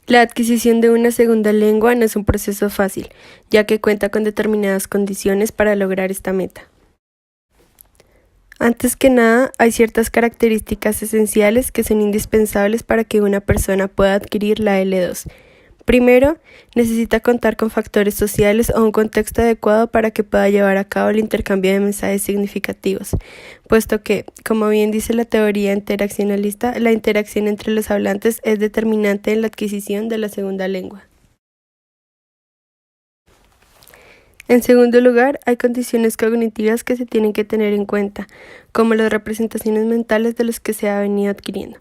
La adquisición de una segunda lengua no es un proceso fácil, ya que cuenta con determinadas condiciones para lograr esta meta. Antes que nada, hay ciertas características esenciales que son indispensables para que una persona pueda adquirir la L2. Primero, necesita contar con factores sociales o un contexto adecuado para que pueda llevar a cabo el intercambio de mensajes significativos, puesto que, como bien dice la teoría interaccionalista, la interacción entre los hablantes es determinante en la adquisición de la segunda lengua. En segundo lugar, hay condiciones cognitivas que se tienen que tener en cuenta, como las representaciones mentales de los que se ha venido adquiriendo.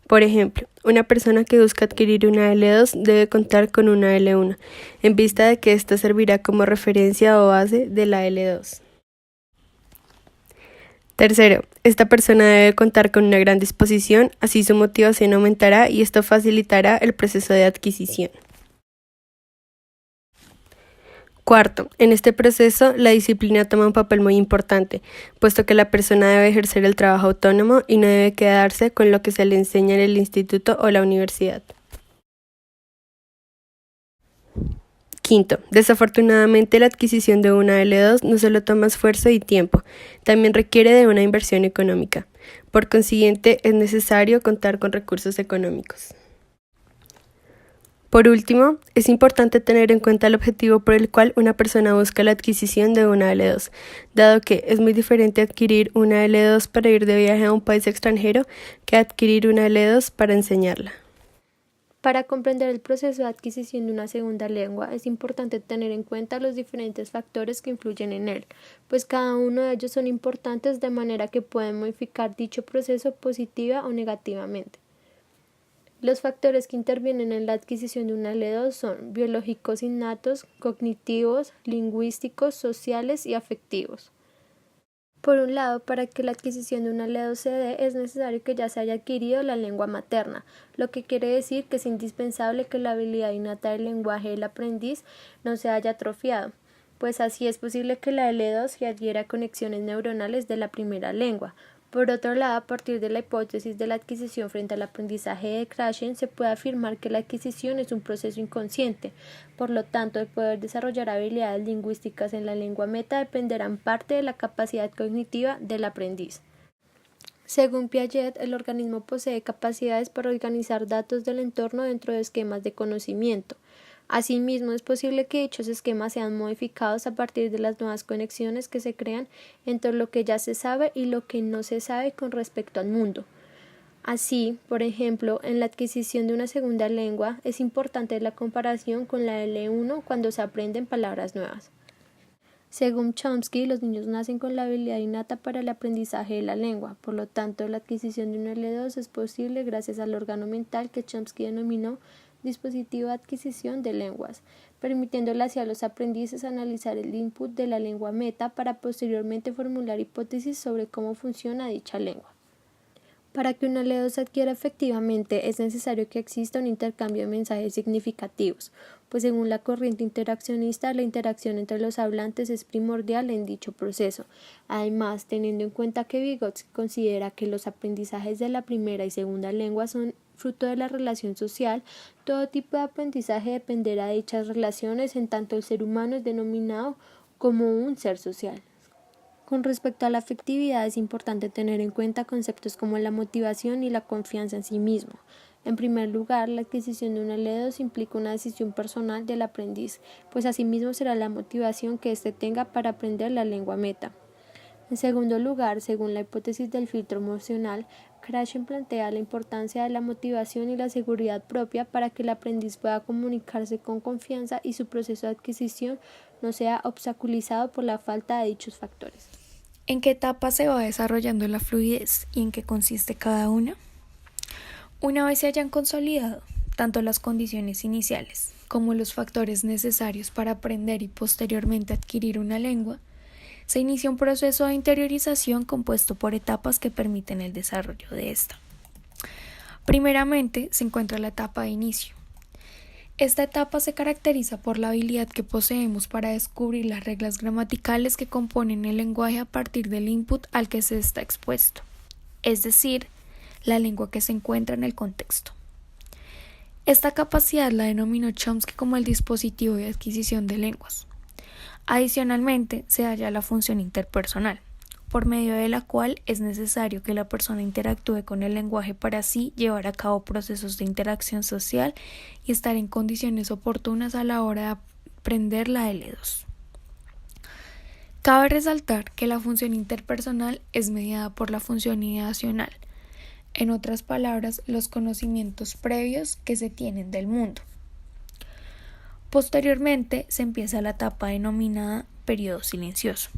Por ejemplo, una persona que busca adquirir una L2 debe contar con una L1, en vista de que ésta servirá como referencia o base de la L2. Tercero, esta persona debe contar con una gran disposición, así su motivación aumentará y esto facilitará el proceso de adquisición. Cuarto, en este proceso la disciplina toma un papel muy importante, puesto que la persona debe ejercer el trabajo autónomo y no debe quedarse con lo que se le enseña en el instituto o la universidad. Quinto, desafortunadamente la adquisición de una L2 no solo toma esfuerzo y tiempo, también requiere de una inversión económica. Por consiguiente, es necesario contar con recursos económicos. Por último, es importante tener en cuenta el objetivo por el cual una persona busca la adquisición de una L2, dado que es muy diferente adquirir una L2 para ir de viaje a un país extranjero que adquirir una L2 para enseñarla. Para comprender el proceso de adquisición de una segunda lengua, es importante tener en cuenta los diferentes factores que influyen en él, pues cada uno de ellos son importantes de manera que pueden modificar dicho proceso positiva o negativamente. Los factores que intervienen en la adquisición de una L2 son biológicos innatos, cognitivos, lingüísticos, sociales y afectivos. Por un lado, para que la adquisición de una L2 se dé, es necesario que ya se haya adquirido la lengua materna, lo que quiere decir que es indispensable que la habilidad innata del lenguaje del aprendiz no se haya atrofiado, pues así es posible que la L2 se adhiera a conexiones neuronales de la primera lengua. Por otro lado, a partir de la hipótesis de la adquisición frente al aprendizaje de Krashen, se puede afirmar que la adquisición es un proceso inconsciente. Por lo tanto, el poder desarrollar habilidades lingüísticas en la lengua meta dependerá en parte de la capacidad cognitiva del aprendiz. Según Piaget, el organismo posee capacidades para organizar datos del entorno dentro de esquemas de conocimiento. Asimismo, es posible que dichos esquemas sean modificados a partir de las nuevas conexiones que se crean entre lo que ya se sabe y lo que no se sabe con respecto al mundo. Así, por ejemplo, en la adquisición de una segunda lengua es importante la comparación con la L1 cuando se aprenden palabras nuevas. Según Chomsky, los niños nacen con la habilidad innata para el aprendizaje de la lengua, por lo tanto, la adquisición de una L2 es posible gracias al órgano mental que Chomsky denominó dispositivo de adquisición de lenguas, permitiéndole así a los aprendices analizar el input de la lengua meta para posteriormente formular hipótesis sobre cómo funciona dicha lengua. Para que una L2 se adquiera efectivamente es necesario que exista un intercambio de mensajes significativos, pues según la corriente interaccionista, la interacción entre los hablantes es primordial en dicho proceso. Además, teniendo en cuenta que Vygotsky considera que los aprendizajes de la primera y segunda lengua son fruto de la relación social, todo tipo de aprendizaje dependerá de dichas relaciones, en tanto el ser humano es denominado como un ser social. Con respecto a la afectividad, es importante tener en cuenta conceptos como la motivación y la confianza en sí mismo. En primer lugar, la adquisición de una L2 implica una decisión personal del aprendiz, pues asimismo será la motivación que éste tenga para aprender la lengua meta. En segundo lugar, según la hipótesis del filtro emocional, Krashen plantea la importancia de la motivación y la seguridad propia para que el aprendiz pueda comunicarse con confianza y su proceso de adquisición no sea obstaculizado por la falta de dichos factores. ¿En qué etapa se va desarrollando la fluidez y en qué consiste cada una? Una vez se hayan consolidado tanto las condiciones iniciales como los factores necesarios para aprender y posteriormente adquirir una lengua, se inicia un proceso de interiorización compuesto por etapas que permiten el desarrollo de esta. Primeramente se encuentra la etapa de inicio. Esta etapa se caracteriza por la habilidad que poseemos para descubrir las reglas gramaticales que componen el lenguaje a partir del input al que se está expuesto, es decir, la lengua que se encuentra en el contexto. Esta capacidad la denominó Chomsky como el dispositivo de adquisición de lenguas. Adicionalmente, se halla la función interpersonal, por medio de la cual es necesario que la persona interactúe con el lenguaje para así llevar a cabo procesos de interacción social y estar en condiciones oportunas a la hora de aprender la L2. Cabe resaltar que la función interpersonal es mediada por la función ideacional, en otras palabras, los conocimientos previos que se tienen del mundo. Posteriormente se empieza la etapa denominada periodo silencioso.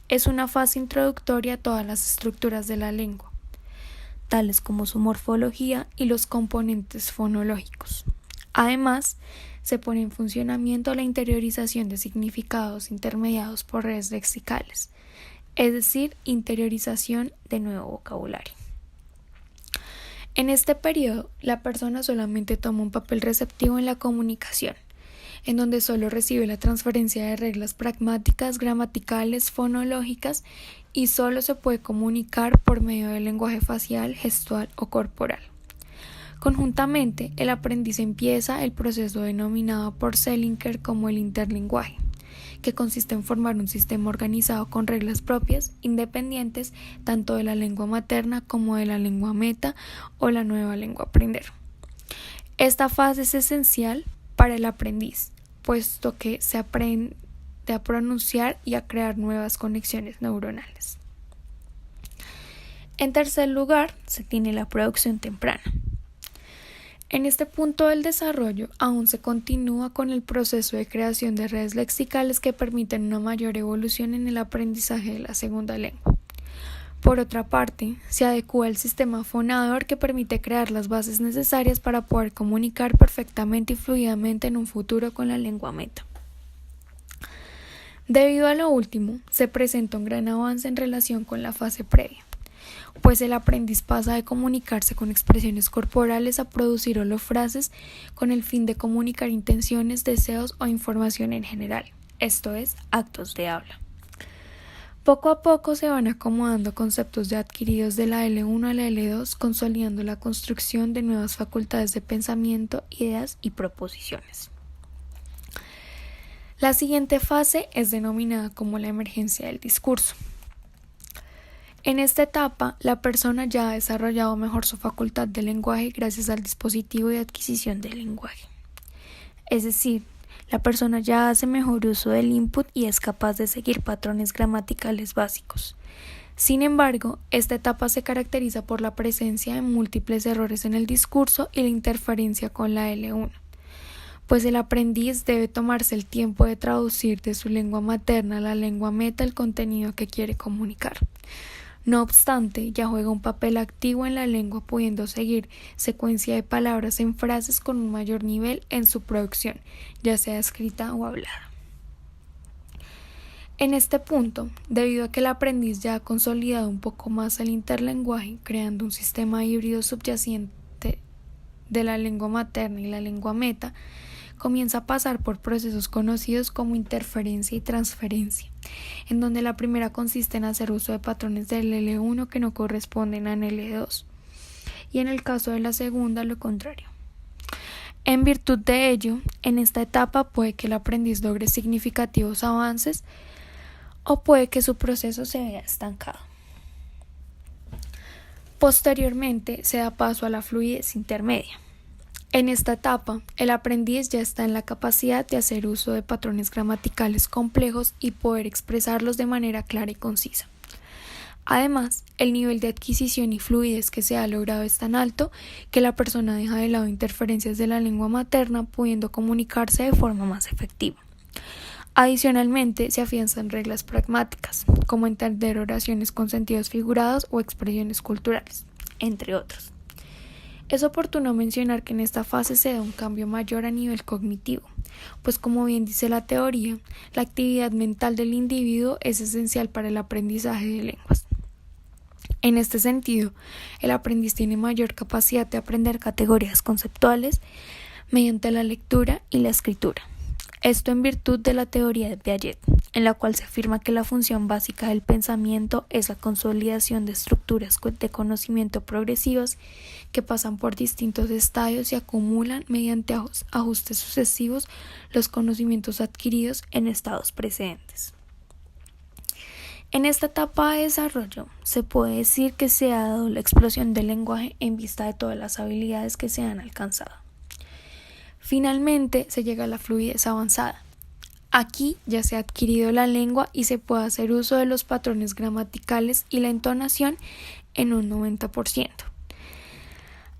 Es una fase introductoria a todas las estructuras de la lengua, tales como su morfología y los componentes fonológicos. Además, se pone en funcionamiento la interiorización de significados intermediados por redes lexicales, es decir, interiorización de nuevo vocabulario. En este periodo, la persona solamente toma un papel receptivo en la comunicación, en donde solo recibe la transferencia de reglas pragmáticas, gramaticales, fonológicas y solo se puede comunicar por medio del lenguaje facial, gestual o corporal. Conjuntamente, el aprendiz empieza el proceso denominado por Selinger como el interlenguaje, que consiste en formar un sistema organizado con reglas propias, independientes tanto de la lengua materna como de la lengua meta o la nueva lengua a aprender. Esta fase es esencial para el aprendiz, puesto que se aprende a pronunciar y a crear nuevas conexiones neuronales. En tercer lugar, se tiene la producción temprana. En este punto del desarrollo aún se continúa con el proceso de creación de redes lexicales que permiten una mayor evolución en el aprendizaje de la segunda lengua. Por otra parte, se adecúa el sistema fonador que permite crear las bases necesarias para poder comunicar perfectamente y fluidamente en un futuro con la lengua meta. Debido a lo último, se presenta un gran avance en relación con la fase previa, pues el aprendiz pasa de comunicarse con expresiones corporales a producir holofrases con el fin de comunicar intenciones, deseos o información en general, esto es, actos de habla. Poco a poco se van acomodando conceptos ya adquiridos de la L1 a la L2, consolidando la construcción de nuevas facultades de pensamiento, ideas y proposiciones. La siguiente fase es denominada como la emergencia del discurso. En esta etapa, la persona ya ha desarrollado mejor su facultad de lenguaje gracias al dispositivo de adquisición del lenguaje. Es decir, la persona ya hace mejor uso del input y es capaz de seguir patrones gramaticales básicos. Sin embargo, esta etapa se caracteriza por la presencia de múltiples errores en el discurso y la interferencia con la L1, pues el aprendiz debe tomarse el tiempo de traducir de su lengua materna a la lengua meta el contenido que quiere comunicar. No obstante, ya juega un papel activo en la lengua, pudiendo seguir secuencia de palabras en frases con un mayor nivel en su producción, ya sea escrita o hablada. En este punto, debido a que el aprendiz ya ha consolidado un poco más el interlenguaje, creando un sistema híbrido subyacente de la lengua materna y la lengua meta, comienza a pasar por procesos conocidos como interferencia y transferencia, en donde la primera consiste en hacer uso de patrones del L1 que no corresponden al L2, y en el caso de la segunda lo contrario. En virtud de ello, en esta etapa puede que el aprendiz logre significativos avances o puede que su proceso se vea estancado. Posteriormente se da paso a la fluidez intermedia. En esta etapa, el aprendiz ya está en la capacidad de hacer uso de patrones gramaticales complejos y poder expresarlos de manera clara y concisa. Además, el nivel de adquisición y fluidez que se ha logrado es tan alto que la persona deja de lado interferencias de la lengua materna, pudiendo comunicarse de forma más efectiva. Adicionalmente, se afianzan reglas pragmáticas, como entender oraciones con sentidos figurados o expresiones culturales, entre otros. Es oportuno mencionar que en esta fase se da un cambio mayor a nivel cognitivo, pues como bien dice la teoría, la actividad mental del individuo es esencial para el aprendizaje de lenguas. En este sentido, el aprendiz tiene mayor capacidad de aprender categorías conceptuales mediante la lectura y la escritura. Esto en virtud de la teoría de Piaget, en la cual se afirma que la función básica del pensamiento es la consolidación de estructuras de conocimiento progresivas que pasan por distintos estadios y acumulan mediante ajustes sucesivos los conocimientos adquiridos en estados precedentes. En esta etapa de desarrollo se puede decir que se ha dado la explosión del lenguaje en vista de todas las habilidades que se han alcanzado. Finalmente se llega a la fluidez avanzada. Aquí ya se ha adquirido la lengua y se puede hacer uso de los patrones gramaticales y la entonación en un 90%.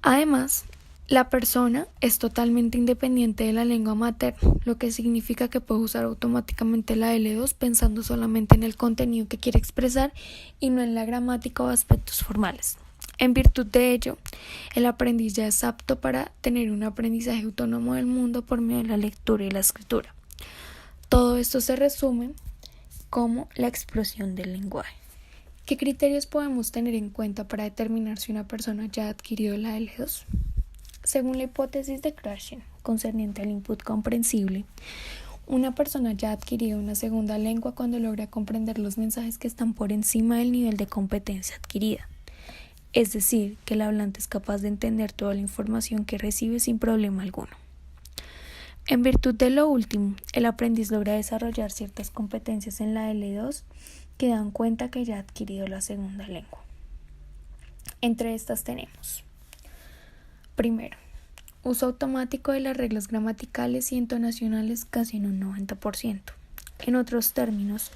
Además, la persona es totalmente independiente de la lengua materna, lo que significa que puede usar automáticamente la L2 pensando solamente en el contenido que quiere expresar y no en la gramática o aspectos formales. En virtud de ello, el aprendiz ya es apto para tener un aprendizaje autónomo del mundo por medio de la lectura y la escritura. Todo esto se resume como la explosión del lenguaje. ¿Qué criterios podemos tener en cuenta para determinar si una persona ya ha adquirido la L2? Según la hipótesis de Krashen, concerniente al input comprensible, una persona ya ha adquirido una segunda lengua cuando logra comprender los mensajes que están por encima del nivel de competencia adquirida. Es decir, que el hablante es capaz de entender toda la información que recibe sin problema alguno. En virtud de lo último, el aprendiz logra desarrollar ciertas competencias en la L2 que dan cuenta que ya ha adquirido la segunda lengua. Entre estas tenemos: primero, uso automático de las reglas gramaticales y entonacionales casi en un 90%. En otros términos,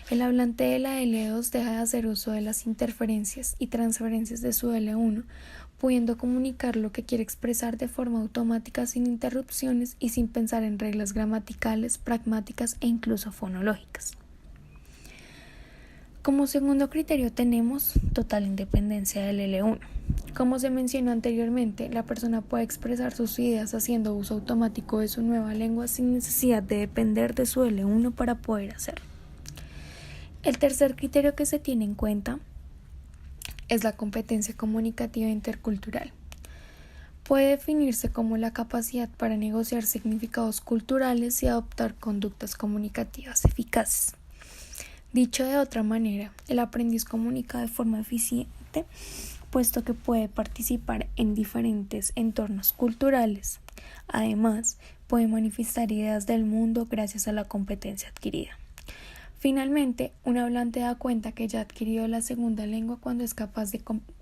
el hablante de la L2 deja de hacer uso de las interferencias y transferencias de su L1, pudiendo comunicar lo que quiere expresar de forma automática sin interrupciones y sin pensar en reglas gramaticales, pragmáticas e incluso fonológicas. Como segundo criterio tenemos total independencia del L1. Como se mencionó anteriormente, la persona puede expresar sus ideas haciendo uso automático de su nueva lengua sin necesidad de depender de su L1 para poder hacerlo. El tercer criterio que se tiene en cuenta es la competencia comunicativa intercultural. Puede definirse como la capacidad para negociar significados culturales y adoptar conductas comunicativas eficaces. Dicho de otra manera, el aprendiz comunica de forma eficiente, puesto que puede participar en diferentes entornos culturales. Además, puede manifestar ideas del mundo gracias a la competencia adquirida. Finalmente, un hablante da cuenta que ya ha adquirido la segunda lengua cuando es capaz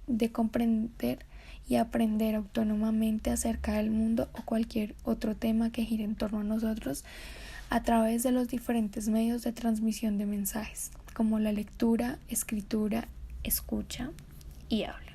de comprender y aprender autónomamente acerca del mundo o cualquier otro tema que gire en torno a nosotros a través de los diferentes medios de transmisión de mensajes, como la lectura, escritura, escucha y habla.